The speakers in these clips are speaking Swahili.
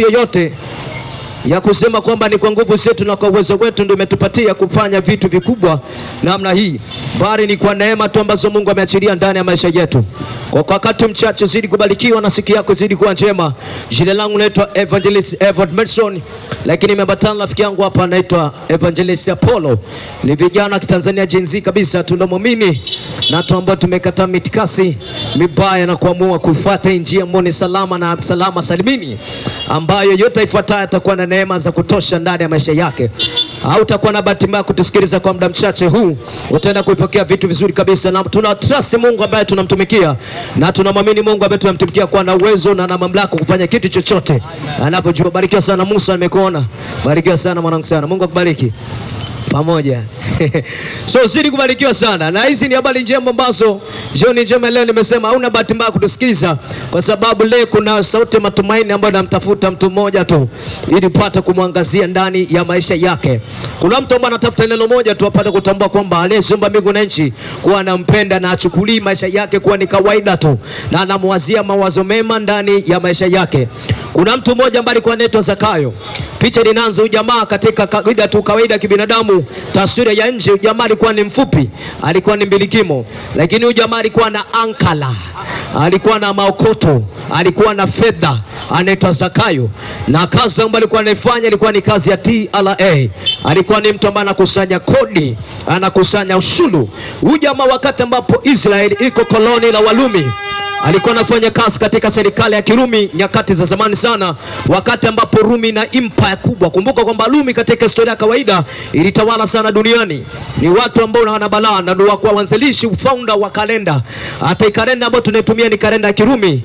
yoyote ya kusema kwamba ni kwa nguvu zetu na kwa uwezo wetu ndio umetupatia kufanya vitu vikubwa namna hii, bali ni kwa neema tu ambazo Mungu ameachilia ndani ya maisha yetu. Kwa wakati mchache zidi kubarikiwa na siku yako zidi kuwa njema. Jina langu naitwa Evangelist Edward Merson, lakini nimeambatana rafiki yangu hapa anaitwa Evangelist Apollo. Ni vijana kitanzania Gen Z kabisa, tunamwamini na tu ambao tumekataa mitikasi mibaya na kuamua kufuata njia mboni salama na salama salimini, ambayo yote ifuatayo atakuwa na neema za kutosha ndani ya maisha yake. Hautakuwa na bahati mbaya kutusikiliza kwa muda mchache huu, utaenda kuipokea vitu vizuri kabisa, na tuna trust Mungu ambaye tunamtumikia, na tunamwamini Mungu ambaye tunamtumikia kwa na uwezo na mamlaka kufanya kitu chochote anapojua. Barikiwa sana Musa, nimekuona. Barikiwa sana mwanangu sana. Mungu akubariki. Pamoja. So zidi kubarikiwa sana. Na hizi ni habari njema ambazo jioni njema leo nimesema hauna bahati mbaya kutusikiliza, kwa sababu leo kuna sauti ya matumaini ambayo namtafuta mtu mmoja tu ili pata kumwangazia ndani ya maisha yake. Kuna mtu ambaye anatafuta neno moja tu apate kutambua kwamba aliyeumba mbingu na nchi kuwa anampenda na achukuli maisha yake kuwa ni kawaida tu, na anamwazia mawazo mema ndani ya maisha yake. Kuna mtu mmoja ambaye alikuwa anaitwa Zakayo. Picha linaanza ujamaa katika kawaida kibinadamu, taswira ya nje. Ujamaa alikuwa ni mfupi, alikuwa ni mbilikimo, lakini ujamaa alikuwa na ankala, alikuwa na maokoto, alikuwa na fedha, anaitwa Zakayo. Na kazi ambayo alikuwa anaifanya ilikuwa ni kazi ya TRA. Alikuwa ni mtu ambaye anakusanya kodi, anakusanya ushuru. Ujamaa wakati ambapo Israeli iko koloni la Walumi, alikuwa anafanya kazi katika serikali ya Kirumi nyakati za zamani sana, wakati ambapo Rumi na empire kubwa. Kumbuka kwamba Rumi katika historia ya kawaida ilitawala sana duniani. Ni watu ambao wana balaa na ndio kwa wanzilishi founder wa kalenda. Hata kalenda ambayo tunatumia ni kalenda ya Kirumi.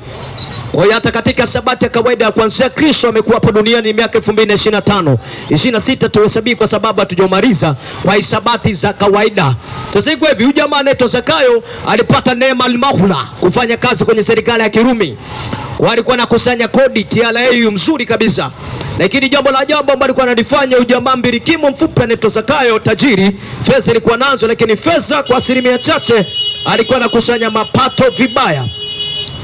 Kwa hiyo hata katika sabati ya kawaida ya kuanzia Kristo amekuwa hapo duniani miaka 2025. 26 tuhesabii kwa sababu hatujamaliza kwa hisabati za kawaida. Sasa hivi huyu jamaa anaitwa Zakayo alipata neema al-Mahula kufanya kazi kwenye serikali ya Kirumi. Walikuwa anakusanya kodi TRA mzuri kabisa. Lakini jambo la ajabu ambalo alikuwa analifanya huyu jamaa mbilikimo mfupi anaitwa Zakayo, tajiri, pesa ilikuwa nazo, lakini pesa kwa asilimia chache alikuwa anakusanya mapato vibaya.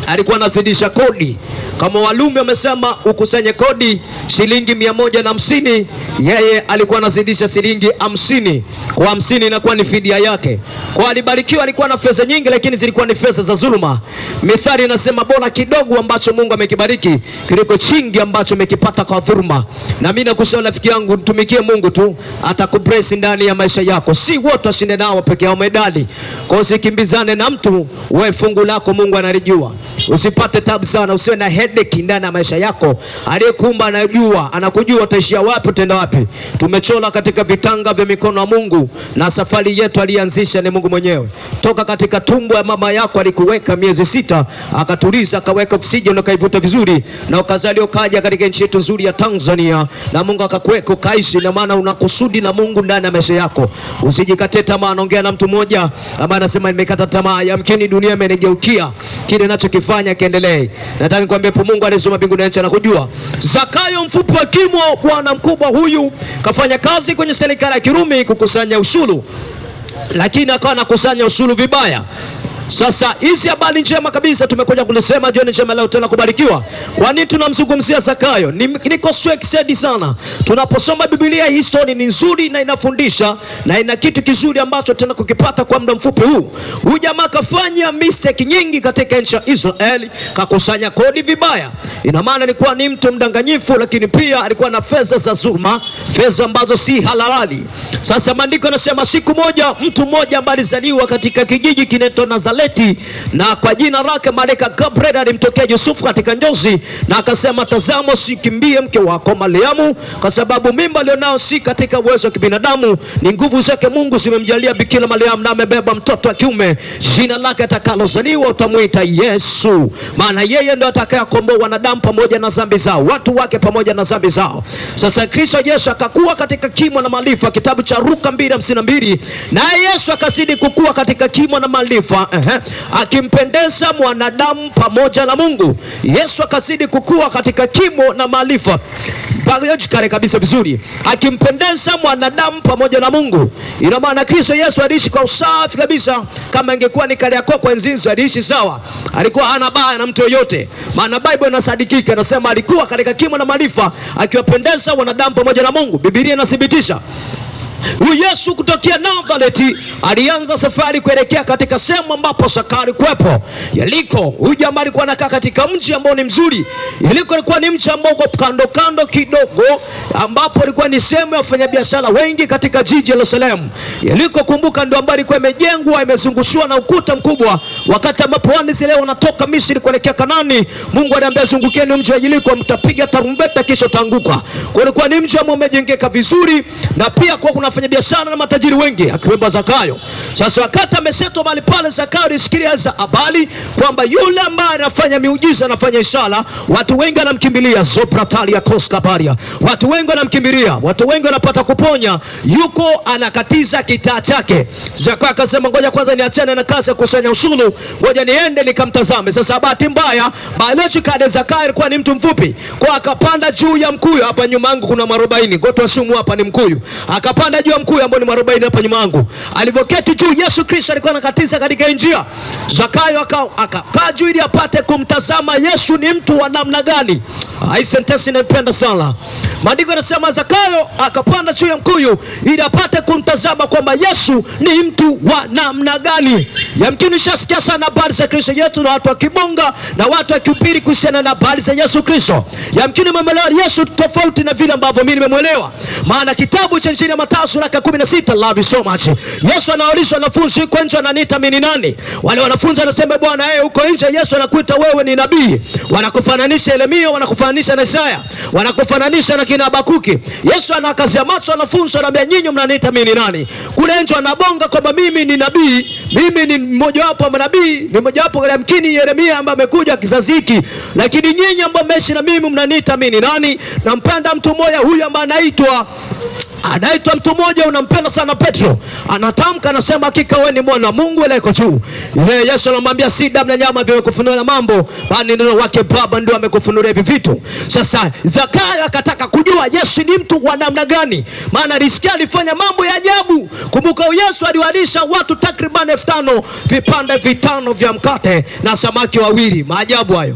Alikuwa anazidisha kodi. Kama Walumi wamesema ukusanye kodi shilingi 150, yeye alikuwa anazidisha shilingi 50. Kwa 50 inakuwa ni fidia yake. Kwa alibarikiwa, alikuwa na fedha nyingi, lakini zilikuwa ni fedha za dhuluma. Mithali inasema bora kidogo ambacho Mungu amekibariki kuliko chingi ambacho umekipata kwa dhuluma. Na mimi nakushauri rafiki yangu, mtumikie Mungu tu, atakubless ndani ya maisha yako. Si wote washinde nao peke yao medali. Kwa usikimbizane na mtu, wewe fungu lako Mungu analijua. Usipate tabu sana, usiwe na headache ndani ya maisha yako. Aliyekuumba anajua, anakujua utaishia wapi, utaenda wapi. Tumechola katika vitanga vya mikono ya Mungu, na safari yetu alianzisha ni Mungu mwenyewe. Toka katika tumbo ya mama yako alikuweka miezi 6, akatuliza, akaweka oksijeni, ukaivuta vizuri, na ukazaliwa kaja katika nchi yetu nzuri ya Tanzania, na Mungu akakuweka kaishi. Na maana unakusudi na Mungu ndani ya maisha yako. Usijikate tamaa. Naongea na mtu mmoja ambaye anasema nimekata tamaa, yamkini dunia imenigeukia, kile ninachokifanya kiendelee. Nataka nikwambie Mungu alizoma mbingu na nchi anakujua. Zakayo mfupi wa kimo, bwana mkubwa huyu, kafanya kazi kwenye serikali ya Kirumi kukusanya ushuru, lakini akawa anakusanya ushuru vibaya. Sasa hizi habari njema kabisa tumekuja kulisema jioni njema leo tena kubarikiwa. Kwa nini tunamzungumzia Zakayo? Niko so excited sana. Tunaposoma Biblia, history ni nzuri na inafundisha na ina kitu kizuri ambacho tena kukipata kwa muda mfupi huu. Huyu jamaa kafanya mistake nyingi katika nchi ya Israeli, kakusanya kodi vibaya. Ina maana alikuwa ni mtu mdanganyifu, lakini pia alikuwa na fedha za dhulma, fedha ambazo si halali. Sasa maandiko yanasema siku moja mtu mmoja ambaye alizaliwa katika kijiji kinaitwa Nazareti, na kwa jina lake malaika Gabriel alimtokea Yusufu katika njozi, na akasema tazama, usikimbie mke wako Mariamu, kwa sababu mimba alionao si katika uwezo wa kibinadamu, ni nguvu zake Mungu zimemjalia Bikira Mariamu, na amebeba mtoto wa kiume, jina lake atakalozaliwa utamuita Yesu, maana yeye ndo atakayekomboa wanadamu pamoja na dhambi zao, watu wake pamoja na dhambi zao. Sasa Kristo Yesu akakuwa katika kimo na maarifa, kitabu cha Luka 2:52, na Yesu akazidi kukua katika kimo na maarifa, akimpendeza mwanadamu pamoja na Mungu. Yesu akazidi kukua katika kimo na maarifa biologically kabisa vizuri, akimpendeza mwanadamu pamoja na Mungu. Ina maana Kristo Yesu aliishi kwa usafi kabisa. Kama ingekuwa ni Kariakoo kwa Nzinzi, aliishi sawa, alikuwa hana baya na mtu yoyote. Maana Bible inasadikika, inasema alikuwa katika kimo na maarifa, akiwapendeza wanadamu pamoja na Mungu. Biblia inathibitisha huyu Yesu kutokea Nazareti alianza safari kuelekea katika sehemu ambapo Zakayo kuwepo. Yaliko huyu jamaa alikuwa anakaa katika mji ambao ni mzuri. Yaliko ilikuwa ni mji ambao uko kando kando kidogo, ambapo ilikuwa ni sehemu ya wafanyabiashara wengi katika jiji la Yerusalemu. Yaliko, kumbuka, ndio ambayo ilikuwa imejengwa, imezungushwa na ukuta mkubwa. Wakati ambapo Waisraeli wanatoka Misri kuelekea Kanaani, Mungu aliambia zungukeni mji wa Yaliko, mtapiga tarumbeta kisha utaanguka. Kwa ilikuwa ni mji ambao umejengeka vizuri, na pia kwa kuna wafanyabiashara na matajiri wengi akiwemo Zakayo. Sasa wakati amesetwa mahali pale, Zakayo alisikia za habari kwamba yule ambaye anafanya miujiza, anafanya ishara, watu wengi wanamkimbilia. Zopratalia koskaparia, watu wengi wanamkimbilia, watu wengi wanapata kuponya. Yuko anakatiza kitaa chake. Zakayo akasema ngoja kwanza niachane na kazi ya kusanya ushuru, ngoja niende nikamtazame. Sasa bahati mbaya, biologically Zakayo alikuwa ni mtu mfupi, kwa akapanda juu ya mkuyu. Hapa nyuma yangu kuna 40, ngoto ashumu hapa ni mkuyu. Akapanda juu ya mkuyu ambao ni 40 hapa nyuma yangu. Alivyoketi juu, Yesu Kristo alikuwa anakatiza katika njia. Zakayo akakaa juu ili apate kumtazama Yesu ni mtu wa namna gani. Hii sentensi naipenda sana. Maandiko yanasema Zakayo akapanda juu ya mkuyu ili apate kumtazama kwamba Yesu ni mtu wa namna gani. Yamkini shasikia sana habari za Kristo yetu na watu wakibonga na watu wakihubiri kuhusiana na habari za Yesu Kristo. Yamkini mmemwelewa Yesu tofauti na vile ambavyo mimi nimemwelewa. Maana kitabu cha Injili ya Mathayo sura ya 16, love you so much, Yesu anaulizwa wanafunzi, uko nje ananiita mimi ni nani? Wale wanafunzi wanasema Bwana, uko nje Yesu anakuita wewe ni nabii. Wanakufananisha Yeremia, wanakufananisha na Isaya, wanakufananisha na kina Habakuki. Yesu anakazia macho wanafunzi, anambia nyinyi mnaniita mimi ni nani? Kule nje anabonga kwamba mimi ni nabii, mimi ni mmoja wapo wa manabii, ni mmoja wapo ya mkini Yeremia ambaye amekuja kizazi hiki. Lakini nyinyi ambao mmeishi na mimi mnaniita mimi ni nani? Nampenda mtu mmoja huyu ambaye anaitwa mtu mmoja, unampenda sana, Petro. Anatamka anasema hakika wewe ni mwana wa Mungu aliyeko juu. Yeye Yesu anamwambia si damu na nyama vimekufunulia na mambo, bali neno wake Baba ndio amekufunulia hivi vitu. Sasa Zakayo akataka kujua Yesu ni mtu wa namna gani, maana alisikia alifanya mambo ya ajabu. Kumbuka Yesu aliwalisha watu takriban 5,000 vipande 5 vya mkate na samaki 2. Maajabu hayo.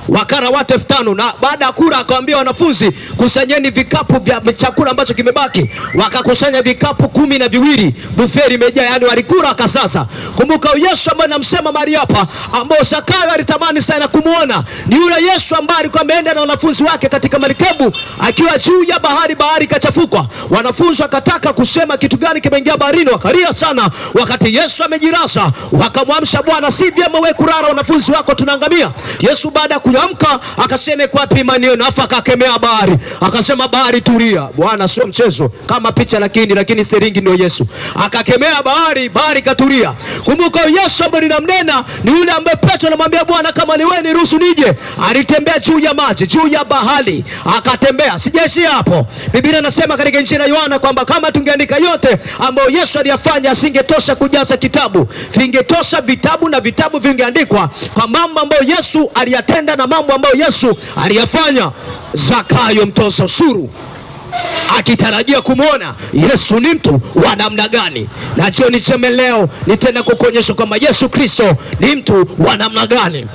Wakara watu 5,000, na baada ya kula akawaambia wanafunzi kusanyeni vikapu vya chakula ambacho kimebaki. Wakakusanya vikapu 12, buffet imejaa, yani walikula akasasa. Kumbuka Yesu ambaye namsema Maria hapa, ambao Zakayo alitamani sana kumuona, ni yule Yesu ambaye alikuwa ameenda na wanafunzi wake katika marikebu akiwa juu ya bahari. Bahari kachafuka, wanafunzi wakataka kusema kitu gani kimeingia baharini, wakalia sana. Wakati Yesu amejirasa, wakamwamsha Bwana, si vyema wewe kulala, wanafunzi wako tunaangamia. Yesu baada ya amka akasema kwa imani yenu, afa akakemea bahari, akasema bahari tulia. Bwana sio mchezo kama picha, lakini seringi ndio Yesu. Akakemea bahari, bahari katulia. Kumbuka Yesu ambaye ninamnena ni yule ambaye Petro anamwambia Bwana, kama ni wewe niruhusu nije. Alitembea juu ya maji, juu ya bahari, akatembea. Sijaishia hapo. Biblia inasema katika Injili ya Yohana kwamba kama tungeandika yote ambayo Yesu aliyafanya asingetosha kujaza kitabu. Vingetosha vitabu na vitabu vingeandikwa kwa mambo ambayo Yesu aliyatenda na mambo ambayo Yesu aliyafanya. Zakayo mtoza ushuru akitarajia kumwona Yesu ni mtu wa namna gani. Na jioni cheme leo nitenda kukuonyesha kwamba Yesu Kristo ni mtu wa namna gani.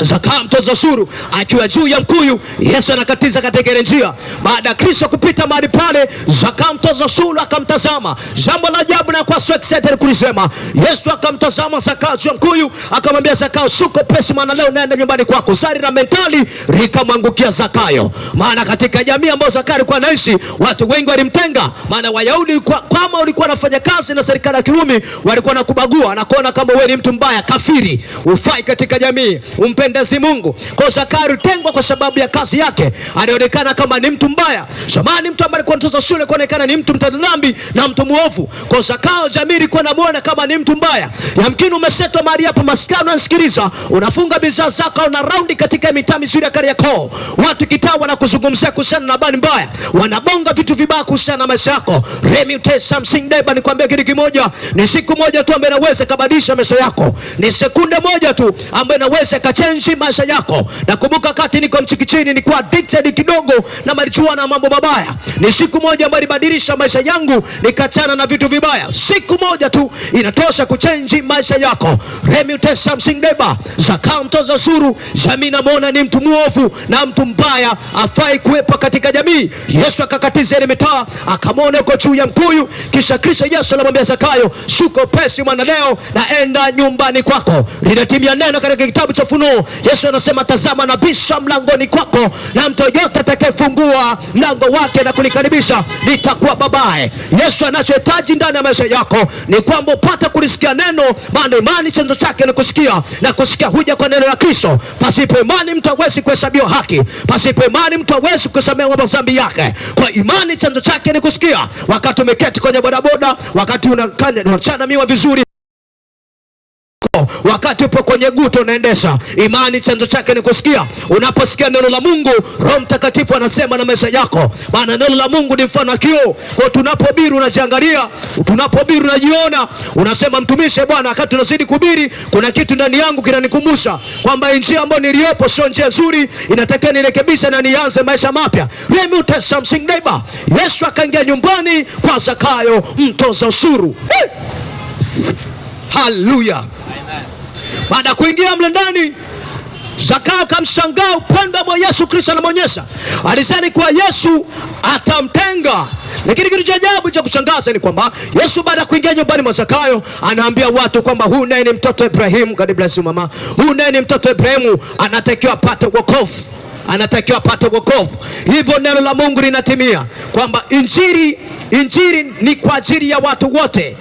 Zakayo mtoza ushuru akiwa juu ya mkuyu, Yesu anakatiza katika ile njia. Baada ya Kristo kupita mahali pale, Zakayo mtoza ushuru akamtazama. Jambo la ajabu na kwa so excited kulisema, Yesu akamtazama Zakayo juu ya mkuyu, akamwambia Zakayo, shuka pesi, maana leo naenda nyumbani kwako. Sari na mentali likamwangukia Zakayo. Maana katika jamii ambayo Zakayo alikuwa anaishi, watu wengi walimtenga. Maana Wayahudi kama ulikuwa unafanya kazi na serikali ya Kirumi, walikuwa nakubagua na kuona kama wewe ni mtu mbaya, kafiri, ufai katika jamii, umpendezi Mungu. Kwa Zakayo alitengwa kwa sababu ya kazi yake. Alionekana kama ni mtu mbaya. Zamani mtu ambaye alikuwa mtoto shule kuonekana ni mtu mtenda dhambi na mtu muovu. Kwa Zakayo jamii ilikuwa inamuona kama ni mtu mbaya. Yamkini umesetwa mahali hapa maskani unasikiliza, unafunga bidhaa zako na raundi katika mitaa mizuri ya Kariakoo. Watu kitaa wanakuzungumzia kuhusiana na habari mbaya. Wanabonga vitu vibaya kuhusiana na maisha yako. Let me tell something neighbor, nikwambia kitu kimoja, ni siku moja tu ambayo inaweza kubadilisha maisha yako. Ni sekunde moja tu ambayo inaweza kachange kuchange maisha yako. Nakumbuka wakati niko Mchikichini nilikuwa addicted kidogo na marijuana na mambo mabaya. Ni siku moja ambayo ilibadilisha maisha yangu, nikachana na vitu vibaya. Siku moja tu inatosha kuchange maisha yako. Remute something neighbor. Zakayo mtoza ushuru, jamii namuona ni mtu muovu na mtu mbaya, afai kuwepo katika jamii. Yesu akakatiza ile mitaa, akamwona uko juu ya mkuyu. Kisha Kristo Yesu anamwambia Zakayo, shuka upesi mwana leo na enda nyumbani kwako. Linatimia neno katika kitabu cha Ufunuo. Yesu anasema, tazama nabisha mlangoni kwako, na mtu yote atakayefungua mlango wake na kunikaribisha nitakuwa babaye. Yesu anachohitaji ndani ya maisha yako ni kwamba upate kulisikia neno, maana imani chanzo chake ni kusikia, na kusikia huja kwa neno la Kristo. Pasipo imani mtu hawezi kuhesabiwa haki. Pasipo imani mtu hawezi kusamehewa dhambi yake. Kwa imani chanzo chake ni kusikia. Wakati umeketi kwenye bodaboda, wakati unachana miwa vizuri, wakati upo kwenye guto unaendesha, imani chanzo chake ni kusikia. Unaposikia neno la Mungu, Roho Mtakatifu anasema na maisha yako, maana neno la Mungu ni mfano kioo. Kwa tunapohubiri unajiangalia, tunapohubiri unajiona, unasema mtumishi, Bwana, wakati tunazidi kuhubiri kuna kitu ndani yangu kinanikumbusha kwamba njia ambayo niliyopo sio njia nzuri, inatakiwa nirekebishe na nianze maisha mapya. Let me tell something neighbor. Yesu akaingia nyumbani kwa Zakayo mtoza ushuru. Hallelujah. Baada kuingia mle ndani, Zakayo kamshangaa upendo wa Yesu Kristo anamonyesha. Alisema kwa Yesu atamtenga. Lakini kitu cha ajabu cha kushangaza ni kwamba Yesu baada kuingia nyumbani mwa Zakayo anaambia watu kwamba huyu naye ni mtoto wa Ibrahimu. God bless you mama. Huyu naye ni mtoto wa Ibrahimu, anatakiwa apate wokovu. Anatakiwa apate wokovu. Hivyo neno la Mungu linatimia kwamba injili ni kwa ajili ya watu wote,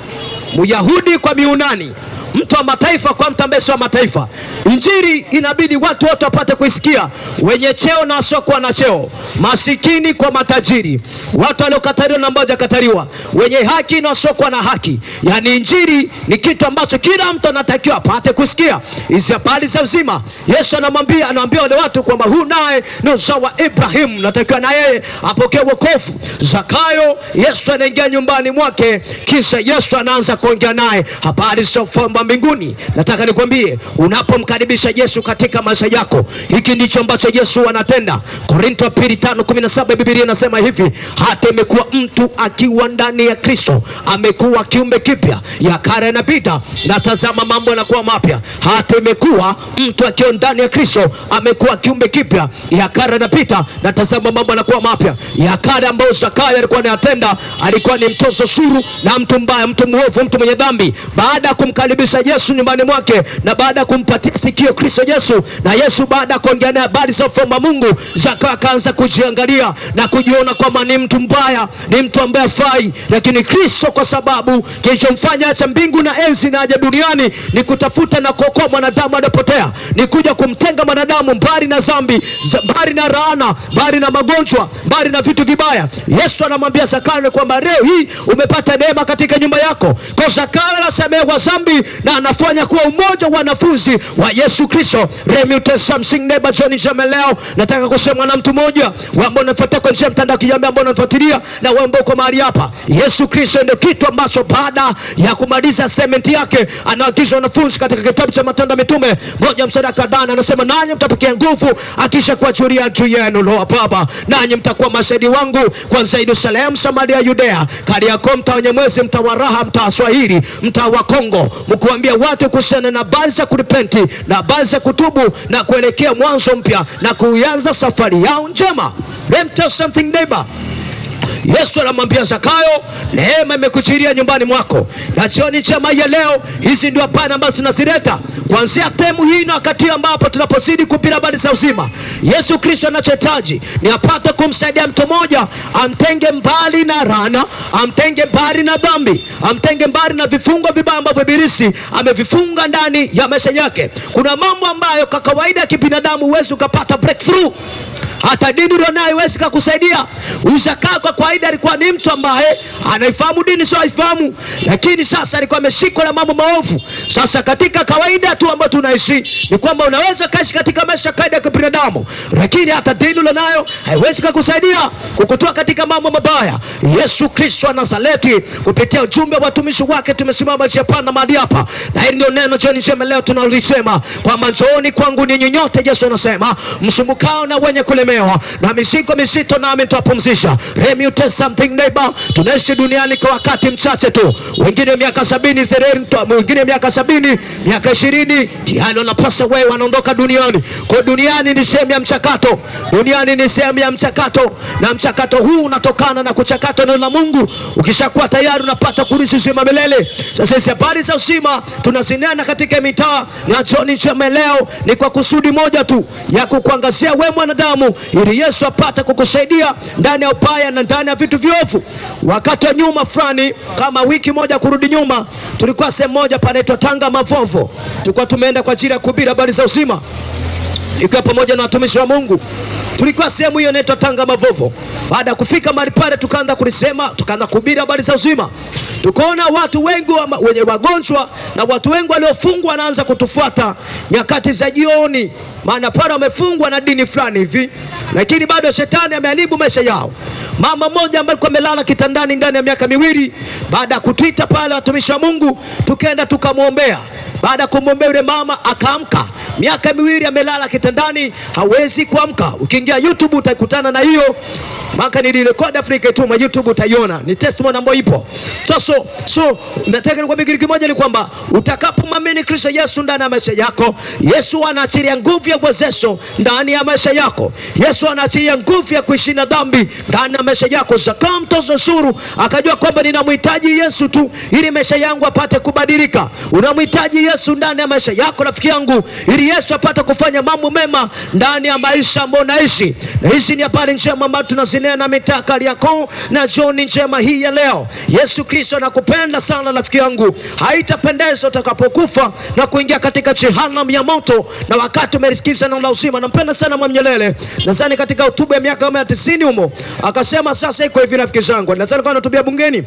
Myahudi kwa Myunani, mtu wa mataifa kwa mtu ambaye sio wa mataifa. Injili inabidi watu wote wapate kuisikia, wenye cheo na wasiokuwa na cheo, masikini kwa matajiri, watu waliokataliwa na ambao hajakataliwa, wenye haki na wasiokuwa na haki. Yani injili ni kitu ambacho kila mtu anatakiwa apate kusikia. Hizi habari za uzima, Yesu anawaambia wale watu kwamba huyu naye ni uzao wa Ibrahimu, natakiwa na yeye apokee wokovu. Zakayo, Yesu anaingia nyumbani mwake, kisha Yesu anaanza kuongea naye habari za ufalme wa mbinguni. Nataka nikwambie, unapomkaribisha Yesu katika maisha yako, hiki ndicho ambacho Yesu anatenda. Korinto 2:5-17 Biblia inasema hivi, hata imekuwa mtu akiwa ndani ya Kristo amekuwa kiumbe kipya, ya kale yanapita na tazama mambo yanakuwa mapya. Hata imekuwa mtu akiwa ndani ya Kristo amekuwa kiumbe kipya, ya kale yanapita na tazama mambo yanakuwa mapya. Ya kale ambayo Zakayo alikuwa anatenda, alikuwa ni mtoza ushuru na mtu mbaya, mtu mwovu, mtu mwenye dhambi. Baada ya kumkaribisha Yesu nyumbani mwake na baada ya kumpatia sikio Kristo Yesu, na Yesu baada ya kuongea naye habari za ufalme wa Mungu, Zakayo akaanza kujiangalia na kujiona kwamba ni mtu mbaya, ni mtu ambaye hafai. Lakini Kristo, kwa sababu kilichomfanya acha mbingu na enzi na aje duniani ni kutafuta na kuokoa mwanadamu anapotea, ni kuja kumtenga mwanadamu mbali na dhambi, mbali na laana, mbali na magonjwa, mbali na vitu vibaya. Yesu anamwambia Zakayo kwamba leo hii umepata neema katika nyumba yako. Kwa Zakayo anasamehewa dhambi na anafanya kuwa umoja wa wanafunzi wa Yesu Kristo. Remute something neighbor John Jameleo, nataka kusema na mtu mmoja ambao unafuata kwa njia ya mtandao kijamii, ambao unafuatilia na wewe ambao uko mahali hapa. Yesu Kristo ndio kitu ambacho baada ya kumaliza sementi yake anaagiza wanafunzi katika kitabu cha Matendo ya Mitume 1:8 anasema, nanyi mtapokea nguvu akisha kuachilia juu yenu Roho Baba, nanyi mtakuwa mashahidi wangu kuanzia Yerusalemu, Samaria, Yudea, Kariakoo, mtaa wa Nyamwezi, mtaa wa Raha, mtaa wa Swahili, mtaa wa Kongo, mkuambia watu kuhusiana na habari za kurepenti na habari za kutubu na kuelekea mwanzo mpya na kuanza safari yao njema. Let me tell something neighbor. Yesu anamwambia Zakayo, neema imekujiria nyumbani mwako. Na jioni njema ya leo, hizi ndio habari ambazo tunazileta kuanzia temu hii na wakati ambapo tunapozidi kupira habari za uzima. Yesu Kristo anachohitaji ni apate kumsaidia mtu mmoja amtenge mbali na laana, amtenge mbali na dhambi, amtenge mbali na vifungo vibaya ambavyo ibilisi amevifunga ndani ya maisha yake. Kuna mambo ambayo kwa kawaida ya kibinadamu huwezi ukapata breakthrough. hata dini ulionayo haiwezi kukusaidia. Zakayo kwa kawaida alikuwa ni mtu ambaye anaifahamu dini, sio haifahamu, lakini sasa alikuwa ameshikwa na mambo maovu. Sasa katika kawaida tu ambayo tunaishi ni kwamba unaweza kaishi katika maisha kaida ya binadamu, lakini hata dini ulionayo haiwezi kukusaidia kukutoa katika mambo mabaya. Yesu Kristo wa Nazareti kupitia ujumbe wa watumishi wake tumesimama chapana mahali hapa, na hili ndio neno jioni njema leo tunalisema kwamba njooni kwangu ninyi nyote, Yesu anasema, msumbukao na wenye kulemewa na mizigo mizito, nami nitawapumzisha. Let me tell something neighbor, tunaishi duniani kwa wakati mchache tu, wengine miaka 70, wengine miaka 70, miaka 20 tayari wanapasa wewe wanaondoka duniani. Kwa duniani ni sehemu ya mchakato, duniani ni sehemu ya mchakato, na mchakato huu unatokana na kuchakata neno la Mungu. Ukishakuwa tayari unapata kurithi uzima milele. Sasa hizi habari za uzima tunazinena katika mitaa, na jioni njema leo ni kwa kusudi moja tu, ya kukuangazia wewe mwanadamu, ili Yesu apate kukusaidia ndani ya ubaya na ndani ya vitu viovu. Wakati wa nyuma fulani, kama wiki moja kurudi nyuma, tulikuwa sehemu moja panaitwa Tanga Mavovo. Tulikuwa tumeenda kwa ajili ya kuhubiri habari za uzima, ikiwa pamoja na watumishi wa Mungu. Tulikuwa sehemu hiyo inaitwa Tanga Mavovo. Baada ya kufika mahali pale, tukaanza kulisema, tukaanza kuhubiri habari za uzima. Tukaona watu wengi wenye wagonjwa na watu wengi waliofungwa wanaanza kutufuata nyakati za jioni, maana pale wamefungwa na dini fulani hivi, lakini bado shetani ameharibu maisha yao. Mama mmoja ambaye alikuwa amelala kitandani ndani ya miaka miwili, baada ya kutuita pale watumishi wa Mungu, tukaenda tukamwombea. Baada ya kumwombea yule mama akaamka. Miaka miwili amelala kitandani, hawezi kuamka. Ukiingia YouTube utakutana na hiyo, maka nilirekodi Afrika tu, YouTube utaiona, ni testimony ambayo ipo. So nataka nikwambie kitu kimoja, ni kwamba utakapomwamini Kristo Yesu ndani ya maisha yako, Yesu anaachilia nguvu ya uwezesho ndani ya maisha yako. Yesu anaachilia nguvu ya kuishi na dhambi ndani ya maisha yako. Zakayo mtoza ushuru akajua kwamba ninamhitaji Yesu tu ili maisha yangu apate kubadilika. Unamhitaji Yesu ndani ya maisha yako rafiki yangu, ili Yesu apate kufanya mambo mema ndani ya maisha ambayo naishi. Na hizi ni habari njema ambazo tunazinena na mitaka yako na jioni njema hii ya leo. Yesu Kristo anakupenda sana rafiki yangu. Haitapendeza utakapokufa na kuingia katika jehanamu ya moto, na wakati umerisikiza neno la uzima. Nampenda sana Mwalimu Nyerere, nadhani katika hotuba ya miaka 90 humo akasema, sasa iko hivi rafiki zangu, nadhani kwa hotuba bungeni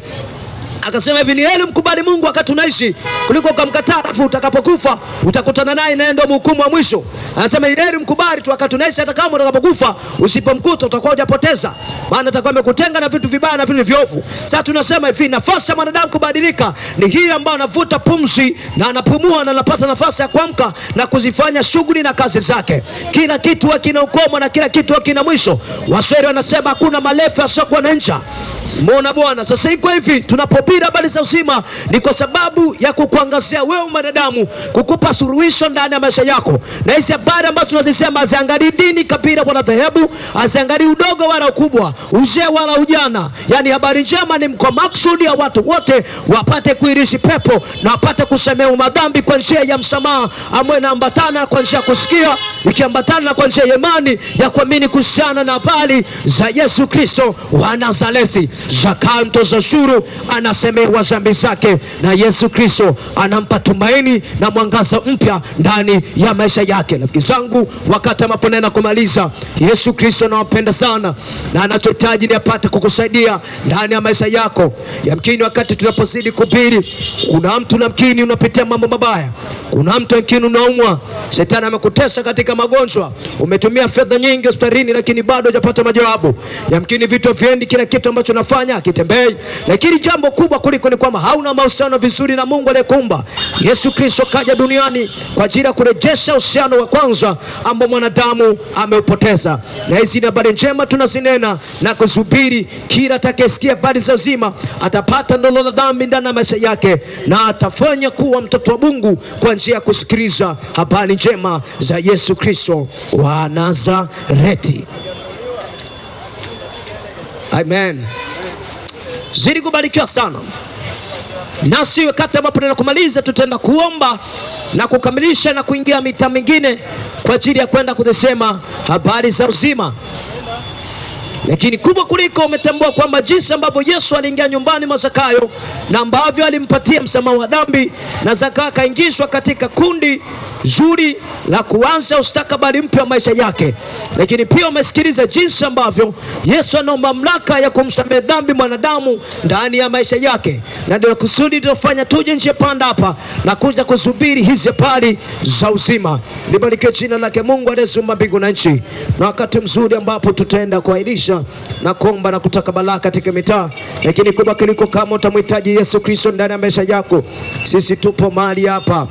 akasema hivi, ni heri mkubali Mungu wakati unaishi kuliko kumkataa afu utakapokufa utakutana naye, na ndio hukumu wa mwisho. Anasema ni heri mkubali tu wakati unaishi, hata kama utakapokufa usipomkuta utakuwa hujapoteza, maana atakuwa amekutenga na vitu vibaya na vitu viovu. Sasa tunasema hivi, nafasi ya mwanadamu kubadilika ni hii ambayo anavuta pumzi na anapumua na anapata nafasi ya kuamka na kuzifanya shughuli na kazi zake. Kila kitu kina ukomo na kila kitu kina mwisho. Waswahili wanasema hakuna marefu yasiokuwa na ncha. Muona bwana, sasa iko hivi, tunapopira habari za uzima ni kwa sababu ya kukuangazia wewe mwanadamu, kukupa suluhisho ndani ya maisha yako. Na hizi habari ambazo tunazisema haziangalii dini, kabila wala dhehebu, haziangalii udogo wala ukubwa, uzee wala ujana. Yani habari njema ni kwa maksudi ya watu wote wapate kuirishi pepo na wapate kusamehewa madhambi kwa njia ya msamaha ambayo inaambatana kwa njia ya kusikia, ikiambatana kwa njia ya imani ya kuamini kuhusiana na habari za Yesu Kristo wa Nazareti. Zakayo mtoza ushuru anasemewa dhambi zake, na Yesu Kristo anampa tumaini na mwangaza mpya ndani ya maisha yake. Rafiki zangu, wakati ambapo nena kumaliza, Yesu Kristo anawapenda sana na anachohitaji ni apate kukusaidia ndani ya maisha yako. Yamkini wakati tunapozidi kuhubiri, kuna mtu namkini unapitia mambo mabaya, kuna mtu yamkini unaumwa, shetani amekutesa katika magonjwa, umetumia fedha nyingi hospitalini lakini bado hujapata majawabu. Yamkini vitu viendi, kila kitu ambacho nafanya kitembei, lakini jambo kubwa kuliko ni kwamba hauna mahusiano vizuri na Mungu aliyekuumba. Yesu Kristo kaja duniani kwa ajili ya kurejesha uhusiano wa kwanza ambao mwanadamu ameupoteza. Na hizi ni habari njema tunazinena na kuzubiri. Kila atakayesikia habari za uzima atapata ndolo la dhambi ndani ya maisha yake, na atafanya kuwa mtoto wa Mungu kwa njia ya kusikiliza habari njema za Yesu Kristo wa Nazareti. Amen. Zidi kubarikiwa sana. Nasi wakati ambapo tunakumaliza, tutaenda kuomba na kukamilisha na kuingia mita mingine kwa ajili ya kwenda kuzisema habari za uzima. Lakini kubwa kuliko, umetambua kwamba jinsi ambavyo Yesu aliingia nyumbani mwa Zakayo na ambavyo alimpatia msamaha wa dhambi, na Zakayo akaingizwa katika kundi zuri la kuanza ustakabali mpya wa maisha yake. Lakini pia umesikiliza jinsi ambavyo Yesu ana mamlaka ya kumsamehe dhambi mwanadamu ndani ya maisha yake, na ndio kusudi tunafanya tuje nje panda hapa na kuja kusubiri hizi habari za uzima. Libarikiwe jina lake Mungu aliyeumba mbingu na nchi, na wakati mzuri ambapo tutaenda kuahirisha na kuomba na kutaka baraka katika mitaa. Lakini kubwa kuliko, kama utamhitaji Yesu Kristo ndani ya maisha yako, sisi tupo mahali hapa.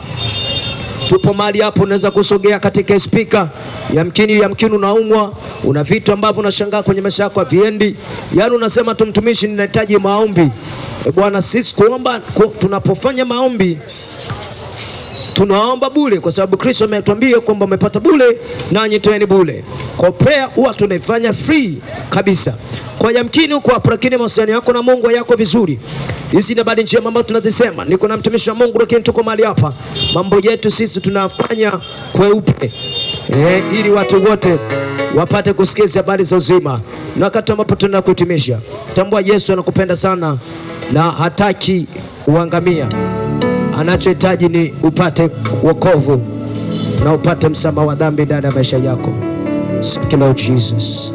Unaweza kusogea katika speaker. Yamkini unaumwa, una vitu ambavyo unashangaa kwenye maisha yako haviendi, yaani unasema tu, mtumishi, ninahitaji maombi. Bwana, sisi tunapofanya maombi tunaomba bure, kwa sababu Kristo ametuambia kwamba umepata bure nanyi toeni bure. Kwa prayer huwa tunaifanya free kabisa. Kwa yamkini uko hapo, lakini mahusiano yako na Mungu yako vizuri. Hizi ni habari njema ambazo tunazisema. Niko na mtumishi wa Mungu, lakini tuko mahali hapa, mambo yetu sisi tunafanya kweupe, ili watu wote wapate kusikia habari za uzima. Na wakati ambapo tunakuhitimisha, tambua Yesu anakupenda sana na hataki uangamia. Anachohitaji ni upate wokovu na upate msamaha wa dhambi ndani ya maisha yako. Thank you Lord Jesus.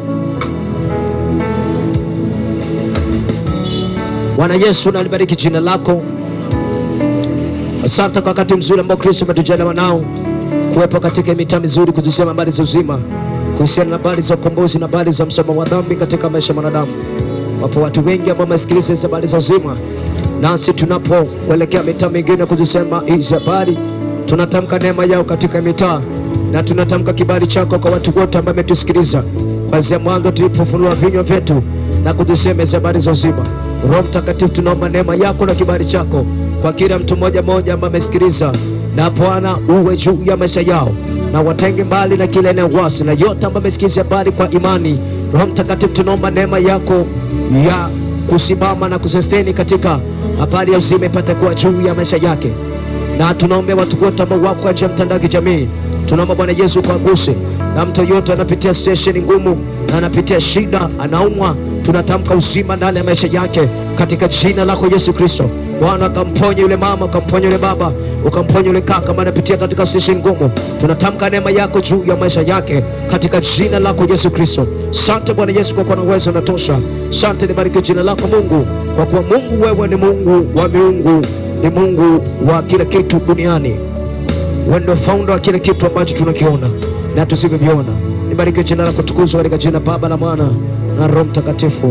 Bwana Yesu, nalibariki jina lako. Asante kwa wakati mzuri ambao Kristo umetujalia nao kuwepo katika mitaa mizuri kuzisema habari za uzima, kuhusiana na habari za ukombozi na habari za msamaha wa dhambi katika maisha ya mwanadamu. Wapo watu wengi ambao wamesikiliza hizo habari za uzima, nasi tunapokuelekea mitaa mingine kuzisema hizi habari, tunatamka neema yao katika mitaa, na tunatamka kibali chako kwa watu wote ambao wametusikiliza kuanzia mwanzo tulipofunua vinywa vyetu na kuzisema hizi habari za uzima. Roho Mtakatifu, tunaomba neema yako na kibali chako kwa kila mtu mmoja mmoja ambaye amesikiliza, na Bwana uwe juu ya maisha yao, na watenge mbali na kila eneo wasi, na yote ambaye amesikiliza habari kwa imani. Roho Mtakatifu, tunaomba neema yako ya kusimama na kusustain katika habari ya uzima ipate kuwa juu ya maisha yake. Na tunaomba watu wote ambao wako kwa mtandao wa kijamii, tunaomba Bwana Yesu kuaguse, na mtu yote anapitia situation ngumu na anapitia shida, anaumwa, tunatamka uzima ndani ya maisha yake katika jina lako Yesu Kristo. Bwana, ukamponye yule mama, ukamponye yule baba, ukamponye yule kaka ambaye anapitia katika situation ngumu. Tunatamka neema yako juu ya maisha yake katika jina lako Yesu Kristo. Asante Bwana Yesu kwa kuwa na uwezo unatosha. Asante, nibariki jina lako Mungu, kwa kuwa Mungu wewe ni Mungu wa miungu, ni Mungu wa kila kitu duniani. Wewe ndio founder wa kila kitu ambacho tunakiona na tusivyoviona. Nibariki jina lako, tukuzwe katika jina Baba la Mwana na Roho Mtakatifu.